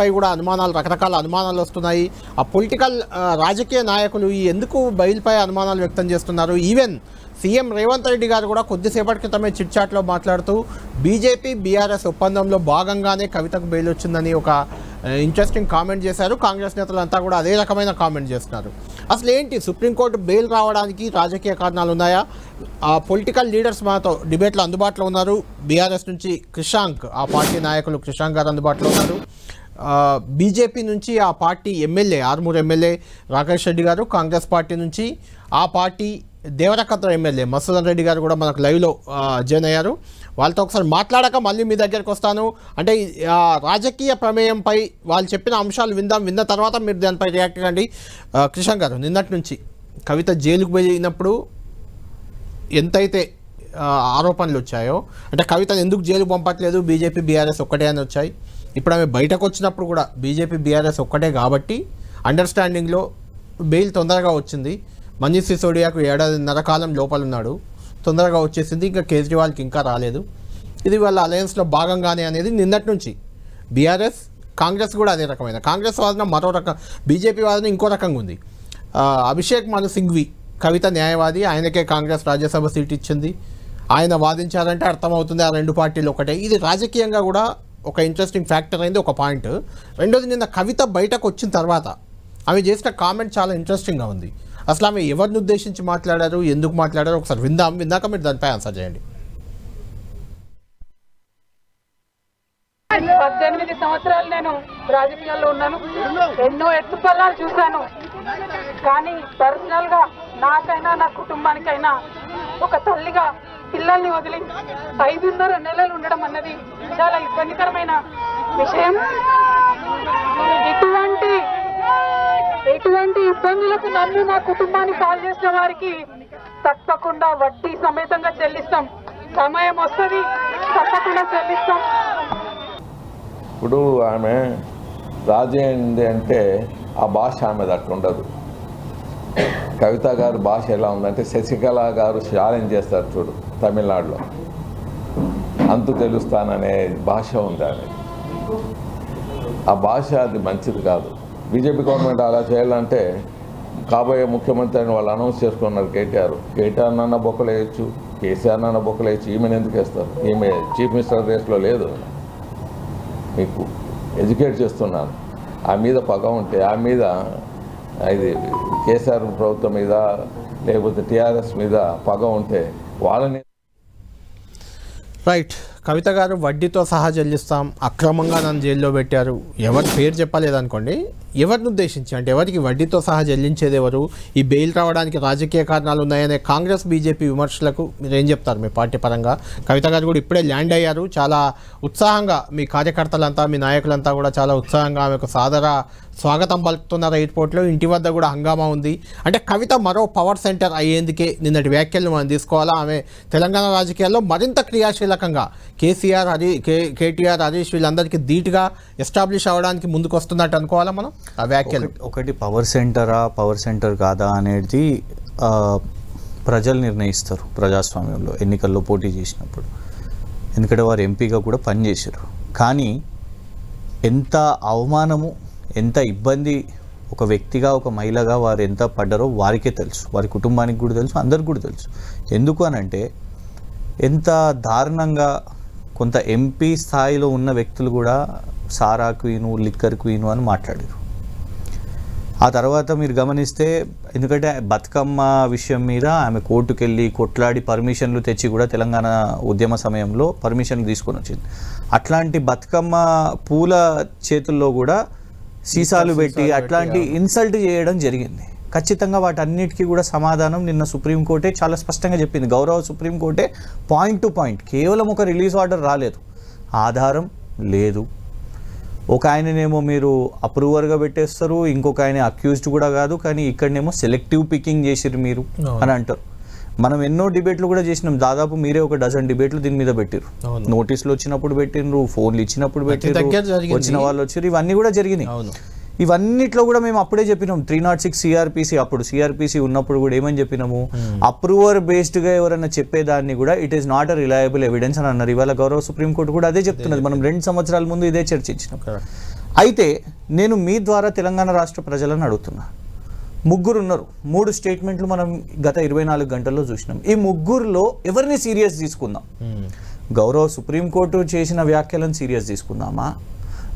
పై కూడా అనుమానాలు, రకరకాల అనుమానాలు వస్తున్నాయి. ఆ పొలిటికల్ రాజకీయ నాయకులు ఎందుకు బెయిల్పై అనుమానాలు వ్యక్తం చేస్తున్నారు? ఈవెన్ సీఎం రేవంత్ రెడ్డి గారు కూడా కొద్దిసేపటి క్రితమే చిట్చాట్లో మాట్లాడుతూ బీజేపీ బీఆర్ఎస్ ఒప్పందంలో భాగంగానే కవితకు బెయిల్ వచ్చిందని ఒక ఇంట్రెస్టింగ్ కామెంట్ చేశారు. కాంగ్రెస్ నేతలంతా కూడా అదే రకమైన కామెంట్ చేస్తున్నారు. అసలు ఏంటి సుప్రీంకోర్టు బెయిల్ రావడానికి రాజకీయ కారణాలు ఉన్నాయా? ఆ పొలిటికల్ లీడర్స్ మనతో డిబేట్లో అందుబాటులో ఉన్నారు. బీఆర్ఎస్ నుంచి క్రిషాంక్, ఆ పార్టీ నాయకులు క్రిషాంక్ గారు అందుబాటులో ఉన్నారు. బీజేపీ నుంచి ఆ party MLA, Armoor MLA Rakesh Reddy గారు, కాంగ్రెస్ పార్టీ నుంచి ఆ పార్టీ దేవరకద్ర ఎమ్మెల్యే మసూదన్ రెడ్డి గారు కూడా మనకు లైవ్లో జాయిన్ అయ్యారు. వాళ్ళతో ఒకసారి మాట్లాడాక మళ్ళీ మీ దగ్గరికి వస్తాను. అంటే రాజకీయ ప్రమేయంపై వాళ్ళు చెప్పిన అంశాలు విన్న తర్వాత మీరు దానిపై రియాక్ట్ కండి. క్రిషాంక్ గారు, నిన్నటి నుంచి కవిత జైలుకు పోయినప్పుడు ఎంతైతే ఆరోపణలు వచ్చాయో, అంటే కవితను ఎందుకు జైలుకు పంపట్లేదు, బీజేపీ బీఆర్ఎస్ ఒక్కటే అని వచ్చాయి. ఇప్పుడు ఆమె బయటకు వచ్చినప్పుడు కూడా బీజేపీ బీఆర్ఎస్ ఒక్కటే కాబట్టి అండర్స్టాండింగ్లో బెయిల్ తొందరగా వచ్చింది. మనీష్ సిసోడియాకు 1.5 ఏళ్ల కాలం లోపల ఉన్నాడు, తొందరగా వచ్చేసింది. ఇంకా కేజ్రీవాల్కి ఇంకా రాలేదు. ఇది వాళ్ళ అలయన్స్లో భాగంగానే అనేది నిన్నటి నుంచి బీఆర్ఎస్, కాంగ్రెస్ కూడా అదే రకమైన. కాంగ్రెస్ వాదన మరో రకం, బీజేపీ వాదన ఇంకో రకంగా ఉంది. అభిషేక్ మను సింఘ్వి కవిత న్యాయవాది, ఆయనకే కాంగ్రెస్ రాజ్యసభ సీట్ ఇచ్చింది. ఆయన వాదించారంటే అర్థమవుతుంది ఆ రెండు పార్టీలు ఒకటే. ఇది రాజకీయంగా కూడా ఒక ఇంట్రెస్టింగ్ ఫ్యాక్టర్ అయింది, ఒక పాయింట్. రెండోది, నిన్న కవిత బయటకు వచ్చిన తర్వాత ఆమె చేసిన కామెంట్ చాలా ఇంట్రెస్టింగ్గా ఉంది. అసలు ఆమె ఎవరిని ఉద్దేశించి మాట్లాడారు, ఎందుకు మాట్లాడారు ఒకసారి విన్నాక మీరు దానిపై ఆన్సర్ చేయండి. 18 సంవత్సరాలు నేను రాజకీయాల్లో ఉన్నాను. ఎన్నో ఎత్తుపల్లాలు చూశాను. కానీ పర్సనల్ గా నాకైనా నా కుటుంబానికైనా ఒక తల్లిగా పిల్లల్ని వదిలి 5.5 నెలలు ఉండడం అన్నది చాలా ఇబ్బందికరమైన విషయం. ఎటువంటి ఇబ్బందులకు నన్ను నా కుటుంబాన్ని పాలు చేసిన వారికి తప్పకుండా వడ్డీ సమేతంగా చెల్లిస్తాం. సమయం వస్తుంది, తప్పకుండా చెల్లిస్తాం. ఇప్పుడు ఆమె రాజీ అయింది అంటే ఆ భాష ఆమెది అట్లుండదు. కవిత గారి భాష ఎలా ఉందంటే, శశికళ గారు ఛాలెంజ్ చేస్తారు చూడు తమిళనాడులో, అంతు తెలుస్తాననే భాష ఉంది ఆమె. ఆ భాష అది మంచిది కాదు. బీజేపీ గవర్నమెంట్ అలా చేయాలంటే కాబోయే ముఖ్యమంత్రి అని వాళ్ళు అనౌన్స్ చేసుకున్నారు. కేటీఆర్ నాన్న బొక్కలేయచ్చు, కేసీఆర్ నాన్న బొక్కలేయచ్చు, ఈమెను ఎందుకు వేస్తారు? ఈమె చీఫ్ మినిస్టర్ రేస్లో లేదు. మీకు ఎడ్యుకేట్ చేస్తున్నాను. ఆ మీద పగ ఉంటే, ఆ మీద ఇది కేసీఆర్ ప్రభుత్వం మీద లేకపోతే టీఆర్ఎస్ మీద పగ ఉంటే వాళ్ళని రైట్. కవిత గారు వడ్డీతో సహా చెల్లిస్తాం, అక్రమంగా నన్ను జైల్లో పెట్టారు, ఎవరి పేరు చెప్పలేదనుకోండి, ఎవరిని ఉద్దేశించి, అంటే ఎవరికి వడ్డీతో సహా చెల్లించేది ఎవరు, ఈ బెయిల్ రావడానికి రాజకీయ కారణాలు ఉన్నాయనే కాంగ్రెస్ బీజేపీ విమర్శలకు మీరేం చెప్తారు మీ పార్టీ పరంగా? కవిత గారు కూడా ఇప్పుడే ల్యాండ్ అయ్యారు, చాలా ఉత్సాహంగా మీ కార్యకర్తలంతా, మీ నాయకులంతా కూడా చాలా ఉత్సాహంగా ఆమెకు సాదర స్వాగతం పలుకుతున్నారు ఎయిర్పోర్ట్లో. ఇంటి వద్ద కూడా హంగామా ఉంది. అంటే కవిత మరో పవర్ సెంటర్ అయ్యేందుకే నిన్నటి వ్యాఖ్యలను మనం తీసుకోవాలా? ఆమె తెలంగాణ రాజకీయాల్లో మరింత క్రియాశీలకంగా కేసీఆర్, కేటీఆర్, హరీష్ వీళ్ళందరికీ ధీటుగా ఎస్టాబ్లిష్ అవ్వడానికి ముందుకు వస్తున్నట్టు అనుకోవాలా మనం ఆ వ్యాఖ్యలు? ఒకటి పవర్ సెంటర్ కాదా అనేది ప్రజలు నిర్ణయిస్తారు ప్రజాస్వామ్యంలో, ఎన్నికల్లో పోటీ చేసినప్పుడు. ఎందుకంటే వారు ఎంపీగా కూడా పనిచేశారు. కానీ ఎంత అవమానము, ఎంత ఇబ్బంది ఒక వ్యక్తిగా, ఒక మహిళగా వారు ఎంత పడ్డారో వారికే తెలుసు, వారి కుటుంబానికి కూడా తెలుసు, అందరికి కూడా తెలుసు. ఎందుకు అనంటే ఎంత దారుణంగా కొంత ఎంపీ స్థాయిలో ఉన్న వ్యక్తులు కూడా సారా క్వీను, లిక్కర్ క్వీను అని మాట్లాడారు. ఆ తర్వాత మీరు గమనిస్తే, ఎందుకంటే బతుకమ్మ విషయం మీద ఆమె కోర్టుకెళ్ళి కొట్లాడి పర్మిషన్లు తెచ్చి కూడా తెలంగాణ ఉద్యమ సమయంలో పర్మిషన్లు తీసుకొని వచ్చింది. అట్లాంటి బతుకమ్మ పూల చేతుల్లో కూడా సీసాలు పెట్టి అట్లాంటి ఇన్సల్ట్ చేయడం జరిగింది. ఖచ్చితంగా వాటన్నిటికీ కూడా సమాధానం నిన్న సుప్రీంకోర్టే చాలా స్పష్టంగా చెప్పింది. గౌరవ సుప్రీంకోర్టే పాయింట్ టు పాయింట్, కేవలం ఒక రిలీజ్ ఆర్డర్ రాలేదు, ఆధారం లేదు. ఒక ఆయననేమో మీరు అప్రూవర్గా పెట్టేస్తారు, ఇంకొక ఆయన అక్యూజ్డ్ కూడా కాదు, కానీ ఇక్కడనేమో సెలెక్టివ్ పికింగ్ చేసిరు మీరు అని అంటారు. మనం ఎన్నో డిబేట్లు కూడా చేసినాం, దాదాపు మీరే ఒక డజన్ డిబేట్లు దీని మీద పెట్టిరు. నోటీసులు వచ్చినప్పుడు పెట్టినరు, ఫోన్లు ఇచ్చినప్పుడు పెట్టిరు, వచ్చిన వాళ్ళు వచ్చారు, ఇవన్నీ కూడా జరిగినాయి. ఇవన్నిట్లో కూడా మేము అప్పుడే చెప్పినాం 306 సిఆర్పిసి, అప్పుడు సిఆర్పిసి ఉన్నప్పుడు కూడా ఏమని చెప్పినాము, అప్రూవర్ బేస్డ్గా ఎవరైనా చెప్పేదాన్ని కూడా it is not a reliable evidence అని అన్నారు. ఇవాళ గౌరవ సుప్రీంకోర్టు కూడా అదే చెప్తున్నది. మనం 2 సంవత్సరాల ముందు ఇదే చర్చించినాం. అయితే నేను మీ ద్వారా తెలంగాణ రాష్ట్ర ప్రజలను అడుగుతున్నా, ముగ్గురు ఉన్నారు, 3 స్టేట్మెంట్లు మనం గత 24 గంటల్లో చూసినాం. ఈ ముగ్గురులో ఎవరిని సీరియస్ తీసుకుందాం? గౌరవ సుప్రీంకోర్టు చేసిన వ్యాఖ్యలను సీరియస్ తీసుకుందామా,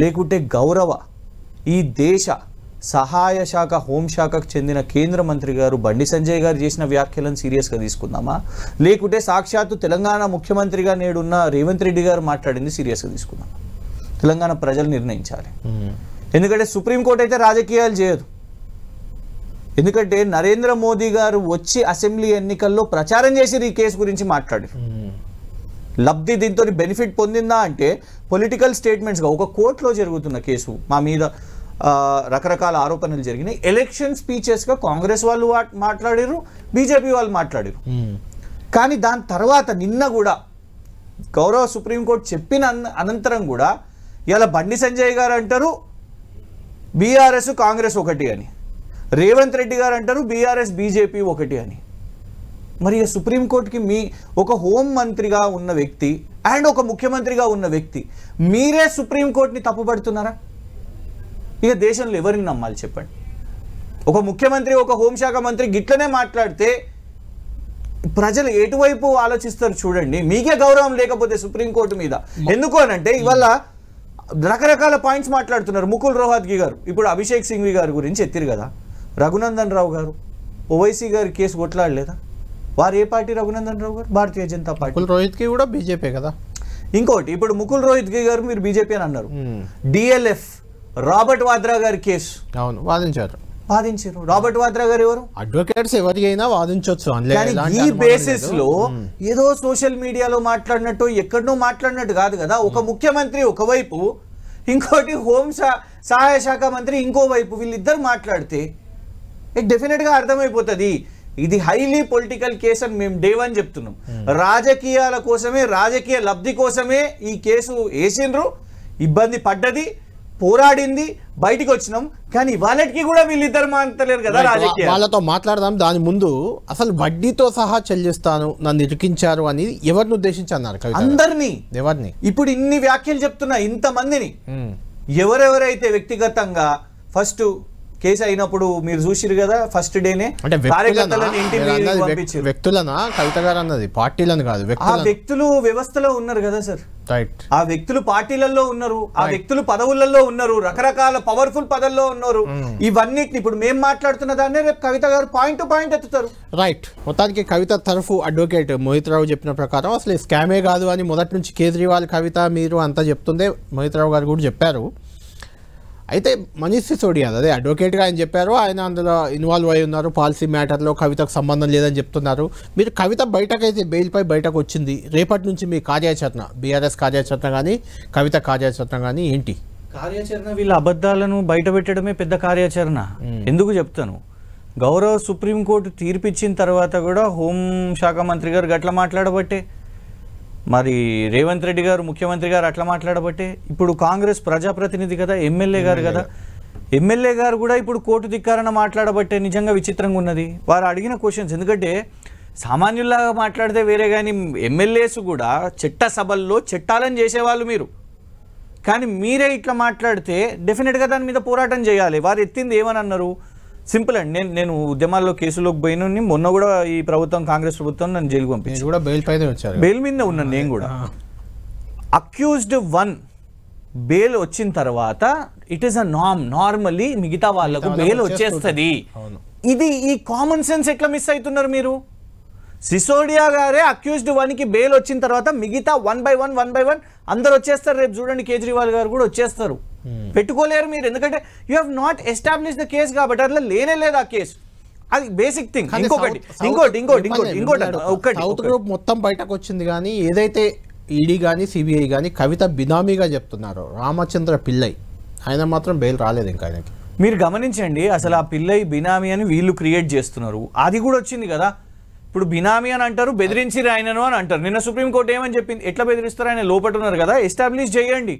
లేకుంటే గౌరవ ఈ దేశ సహాయ శాఖ హోంశాఖకు చెందిన కేంద్ర మంత్రి గారు బండి సంజయ్ గారు చేసిన వ్యాఖ్యలను సీరియస్గా తీసుకుందామా, లేకుంటే సాక్షాత్తు తెలంగాణ ముఖ్యమంత్రిగా నేడున్న రేవంత్ రెడ్డి గారు మాట్లాడింది సీరియస్గా తీసుకుందామా? తెలంగాణ ప్రజలు నిర్ణయించాలి. ఎందుకంటే సుప్రీంకోర్టు అయితే రాజకీయాలు చేయదు. ఎందుకంటే నరేంద్ర మోదీ గారు వచ్చి అసెంబ్లీ ఎన్నికల్లో ప్రచారం చేసి ఈ కేసు గురించి మాట్లాడారు. లబ్ధి దీంతో బెనిఫిట్ పొందిందా అంటే పొలిటికల్ స్టేట్మెంట్స్గా ఒక కోర్టులో జరుగుతున్న కేసు మా మీద రకరకాల ఆరోపణలు జరిగినాయి. ఎలక్షన్ స్పీచెస్గా కాంగ్రెస్ వాళ్ళు మాట్లాడారు, బీజేపీ వాళ్ళు మాట్లాడారు. కానీ దాని తర్వాత నిన్న కూడా గౌరవ సుప్రీంకోర్టు చెప్పిన అనంతరం కూడా ఇలా బండి సంజయ్ గారు అంటారు బీఆర్ఎస్ కాంగ్రెస్ ఒకటి అని, రేవంత్ రెడ్డి గారు అంటారు బీఆర్ఎస్ బీజేపీ ఒకటి అని. మరి సుప్రీంకోర్టుకి మీ ఒక హోం మంత్రిగా ఉన్న వ్యక్తి అండ్ ఒక ముఖ్యమంత్రిగా ఉన్న వ్యక్తి మీరే సుప్రీంకోర్టుని తప్పుపడుతున్నారా? ఇక దేశంలో ఎవరిని నమ్మాలి చెప్పండి? ఒక ముఖ్యమంత్రి ఒక హోంశాఖ మంత్రి గిట్లనే మాట్లాడితే ప్రజలు ఎటువైపు ఆలోచిస్తారు చూడండి. మీకే గౌరవం లేకపోతే సుప్రీంకోర్టు మీద ఎందుకు అనంటే ఇవాళ రకరకాల పాయింట్స్ మాట్లాడుతున్నారు. ముకుల్ రోహత్గి గారు ఇప్పుడు అభిషేక్ సింఘ్వి గారి గురించి ఎత్తిరు కదా, రఘునందన్ రావు గారు ఓవైసీ గారి కేసు కొట్లాడలేదా? వారు ఏ పార్టీ? రఘునందన్ రావు గారు భారతీయ జనతా పార్టీ. ముకుల్ రోహిత్కి కూడా బీజేపీ కదా. ఇంకోటి ఇప్పుడు ముకుల్ రోహిత్గి గారు మీరు బీజేపీ అని అన్నారు. డిఎల్ఎఫ్ రాబర్ట్ వాద్రా గారి కేసు అవును వాదించారు. రాబర్ట్ వాద్రా గారు ఎవరు? అడ్వకేట్స్ ఎవరి అయినా వాదించవచ్చు. ఈ బేసిస్ లో ఏదో సోషల్ మీడియాలో మాట్లాడినట్టు ఎక్కడనో మాట్లాడినట్టు కాదు కదా. ఒక ముఖ్యమంత్రి ఒకవైపు, ఇంకోటి హోం సహాయ శాఖ మంత్రి ఇంకోవైపు, వీళ్ళిద్దరు మాట్లాడితే డెఫినెట్ గా అర్థమైపోతుంది ఇది హైలీ పొలిటికల్ కేసు అని మేము డే 1 చెప్తున్నాం. రాజకీయాల కోసమే, రాజకీయ లబ్ధి కోసమే ఈ కేసు వేసిండ్రు, ఇబ్బంది పడ్డది, పోరాడింది, బయటికి వచ్చినాం. కానీ వాళ్ళకి కూడా వీళ్ళిద్దరు మాట్లాడలేరు కదా రాజకీయ. వాళ్ళతో మాట్లాడదాం. దాని ముందు అసలు వడ్డీతో సహా చెల్లిస్తాను, నన్ను ఇరికించారు అని ఎవరిని ఉద్దేశించి అన్నారు? అందరినీ. ఎవరిని? ఇప్పుడు ఇన్ని వ్యాఖ్యలు చెప్తున్నా ఇంతమందిని ఎవరెవరైతే వ్యక్తిగతంగా ఫస్ట్ కేసు అయినప్పుడు మీరు చూసిరు కదా, ఫస్ట్ డేనే కార్యకర్తలను ఇంటి వ్యక్తులనా? కవిత గారు అన్నది పార్టీలను కాదు, ఆ వ్యక్తులు వ్యవస్థలో ఉన్నారు కదా సార్. రైట్. ఆ వ్యక్తులు పార్టీలలో ఉన్నారు, ఆ వ్యక్తులు పదవులలో ఉన్నారు, రకరకాల పవర్ఫుల్ పదవుల్లో ఉన్నారు. ఇవన్నిటిని ఇప్పుడు మేము మాట్లాడుతున్న దాన్నే రేపు కవిత గారు పాయింట్ టు పాయింట్ ఎత్తుతారు. రైట్. మొత్తానికి కవిత తరఫు అడ్వకేట్ మోహిత్ రావు చెప్పిన ప్రకారం అసలు స్కామే కాదు అని మొదటి నుంచి కేజ్రీవాల్, కవిత మీరు అంతా చెప్తుందే మోహిత్ రావు గారు కూడా చెప్పారు. అయితే మనీష్ సిసోడియా అదే అడ్వకేట్గా ఆయన చెప్పారు, ఆయన అందులో ఇన్వాల్వ్ అయి ఉన్నారు, పాలసీ మ్యాటర్లో కవితకు సంబంధం లేదని చెప్తున్నారు. మీరు కవిత బయటకైతే బెయిల్పై బయటకు వచ్చింది, రేపటి నుంచి మీ కార్యాచరణ, బీఆర్ఎస్ కార్యాచరణ కానీ కవిత కార్యాచరణ కానీ ఏంటి? కార్యాచరణ వీళ్ళ అబద్ధాలను బయట పెట్టడమే పెద్ద కార్యాచరణ. ఎందుకు చెప్తాను, గౌరవ సుప్రీంకోర్టు తీర్పిచ్చిన తర్వాత కూడా హోంశాఖ మంత్రి గారు గట్లా మాట్లాడబట్టే, మరి రేవంత్ రెడ్డి గారు ముఖ్యమంత్రి గారు అట్లా మాట్లాడబట్టే, ఇప్పుడు కాంగ్రెస్ ప్రజాప్రతినిధి కదా, ఎమ్మెల్యే గారు కదా, ఎమ్మెల్యే గారు కూడా ఇప్పుడు కోర్టు ధిక్కారణ మాట్లాడబట్టే నిజంగా విచిత్రంగా ఉన్నది వారు అడిగిన క్వశ్చన్స్. ఎందుకంటే సామాన్యుల్లాగా మాట్లాడితే వేరే, కానీ ఎమ్మెల్యేస్ కూడా చట్ట సభల్లో చట్టాలను చేసేవాళ్ళు మీరు, కానీ మీరే ఇట్లా మాట్లాడితే డెఫినెట్గా దాని మీద పోరాటం చేయాలి. వారు ఎత్తింది ఏమని అన్నారు? సింపుల్ అండి, నేను ఉద్యమాల్లో కేసులోకి పోయిన మొన్న కూడా ఈ ప్రభుత్వం, కాంగ్రెస్ ప్రభుత్వం నన్ను జైలుకు పంపించి కూడా బెయిల్ పైన వచ్చారు, బెయిల్ మీద ఉన్నాను నేను కూడా. అక్యూజ్డ్ 1 బెయిల్ వచ్చిన తర్వాత ఇట్ ఈస్ అ నార్మల్లీ మిగతా వాళ్ళకు బెయిల్ వచ్చేస్తుంది. ఇది ఈ కామన్ సెన్స్ ఎట్లా మిస్ అవుతున్నారు మీరు? సిసోడియా గారే అక్యూజ్డ్ 1కి బెయిల్ వచ్చిన తర్వాత మిగతా 1 by 1 అందరు వచ్చేస్తారు. రేపు చూడండి కేజ్రీవాల్ గారు కూడా వచ్చేస్తారు, పెట్టుకోలేరు మీరు, ఎందుకంటే you have not establish the case కాబట్టి. అట్లా లేనే లేదు ఆ కేసు, అది బేసిక్ థింగ్. సౌత్ గ్రూప్ మొత్తం బయటకు వచ్చింది, కానీ ఏదైతే ఈడీ కానీ సిబిఐ కానీ కవిత బినామీగా చెప్తున్నారు రామచంద్ర పిల్లై, ఆయన మాత్రం బెయిల్ రాలేదు ఇంకా ఆయనకి. మీరు గమనించండి, అసలు ఆ పిల్లై బినామీ అని వీళ్ళు క్రియేట్ చేస్తున్నారు, అది కూడా వచ్చింది కదా. ఇప్పుడు బినామీ అని అంటారు, బెదిరించిరు ఆయనను అని అంటారు. నిన్న సుప్రీంకోర్టు ఏమని చెప్పింది? ఎట్లా బెదిరిస్తారు? ఆయన లోపల ఉన్నారు కదా, ఎస్టాబ్లిష్ చేయండి.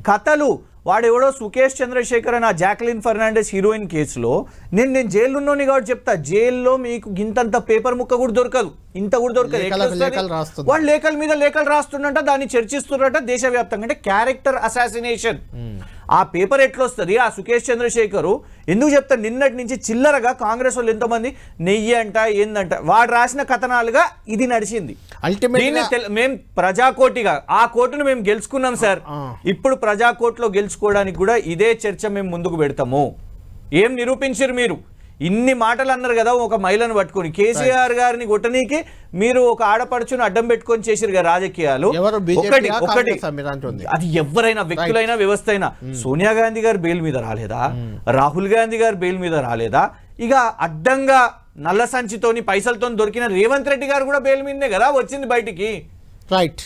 కథలు వాడెవడో సుకేష్ చంద్రశేఖర్ అని ఆ జాక్లిన్ ఫెర్నాండెస్ హీరోయిన్ కేసులో నేను జైల్లో ఉన్నోని కాబట్టి చెప్తా, జైల్లో మీకు గింతంత పేపర్ ముక్క కూడా దొరకదు. ఇంత కూడా దొరకదు. లేఖలకు లేఖలు రాస్తున్నారు. వాళ్ళు లేఖల మీద లేఖలు రాస్తుండట, దాన్ని చర్చిస్తున్నట దేశవ్యాప్తంగా. అంటే క్యారెక్టర్ అసాసినేషన్. ఆ పేపర్ ఎట్లొస్తుంది? ఆ సుకేష్ చంద్రశేఖర్ ఎందుకు చెప్తారు? నిన్నటి నుంచి చిల్లరగా కాంగ్రెస్ వాళ్ళు ఎంతమంది నెయ్యి అంట ఏందంట వాడు రాసిన కథనాలుగా ఇది నడిచింది. మేము ప్రజాకోటిగా ఆ కోర్టును మేము గెలుచుకున్నాం సార్. ఇప్పుడు ప్రజాకోర్టులో గెలుచుకోవడానికి కూడా ఇదే చర్చ మేము ముందుకు పెడతాము. ఏం నిరూపించారు మీరు? ఇన్ని మాటలు అన్నారు కదా ఒక మహిళను పట్టుకొని. కేసీఆర్ గారిని కొట్టనీకి మీరు ఒక ఆడపడుచును అడ్డం పెట్టుకొని చేసిరు కదా రాజకీయాలు. ఒకటి అది ఎవరైనా వ్యక్తులైనా వ్యవస్థ అయినా. సోనియా గాంధీ గారు బెయిల్ మీద రాలేదా? రాహుల్ గాంధీ గారు బెయిల్ మీద రాలేదా? ఇక అడ్డంగా నల్ల సంచితోని పైసలతో దొరికిన రేవంత్ రెడ్డి గారు కూడా బెయిల్ మీదనే కదా వచ్చింది బయటికి. రైట్.